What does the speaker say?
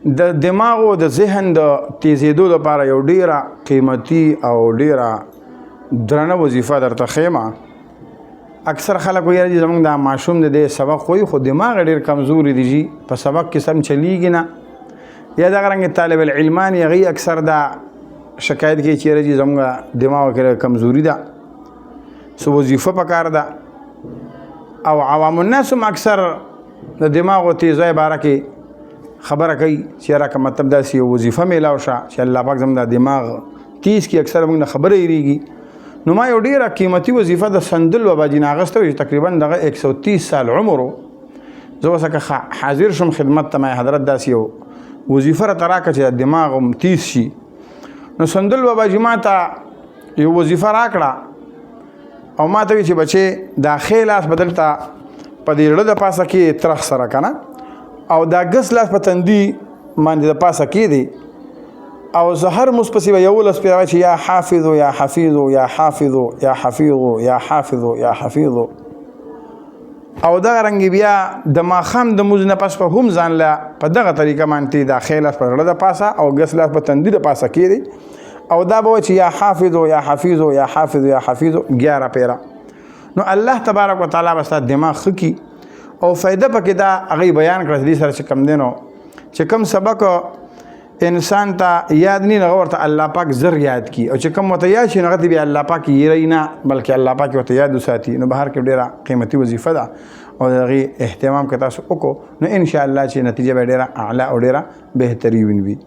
د دماغ او د ذهن د تیزېدو لپاره یو ډیره قیمتي او ډیره درنه وظیفه درته ښیم. اکثر خلک وایي چې زموږ دا ماشوم د دې سبق وایي خو دماغ ډېر کمزوري دی جي په سبق کې سم چلیږي نه. یا دغه رنګ طالب العلمان هغوی اکثر دا شکایت کوي چې یاره زموږ دماغ کې کمزوري ده، څه وظیفه پکار ده. او عوام الناس هم اکثر د دماغ او تیزۍ باره کې خبره کوي چې یاره که مطلب داسې یو وظیفه میلاو شه چې الله پاک زموږ د دماغ تیز کړي، اکثر موږ نه خبره هېرېږي. نو ما یو ډیره قیمتي وظیفه د سندل بابا جي نه اخیسته وه چې تقریبا دغه 130 سال عمر و. زه اوس که حاضر شم خدمت ته، ما حضرت داسې یو وظیفه راته راکړه چې د دماغ هم تیز شي. نو سندل بابا جي ما ته یو وظیفه راکړه او ما ته وایي چې بچې دا ښی لاس به دلته په دې زړه د پاسه کې ترخ سره که نه، او دا ګس لاس په تندي باندې د پاسه کېدی، او زهر مصپسې به 11 پرې وایي چې یا حافظو یا حفیظو یا حافظو یا حفیظو یا حافظو یا حفیظو. او دغه رنګې بیا د ماښام د مونځ نه پس به هم ځان له په دغه طریقه باندې دا ښی لاس په زړه د پاسه او ګس لاس په تندي د پاسه کېدی، او دا به وایي چې یا حافظو یا حفیظو یا حافظو یا حفیظو 11 پیره. نو الله تبارک وتعالی به ستا دماغ ښه کړي او فایده پکې دا هغوی بیان کړه. دې سره چې کوم دی نو چې کوم سبق انسان ته یاد نه هغه ورته الله پاک زر یاد کی، او چې کوم ورته یاد شي هغه ته بیا الله پاک یېری نه بلکې الله پاک ورته یاد وساتي. نو بهر کې ډېره قیمتي وظیفه ده او د هغې اهتمام که تاسو وکړو نو انشاءالله چې نتیجه به ډېره اعلی او ډېره بهتري وي.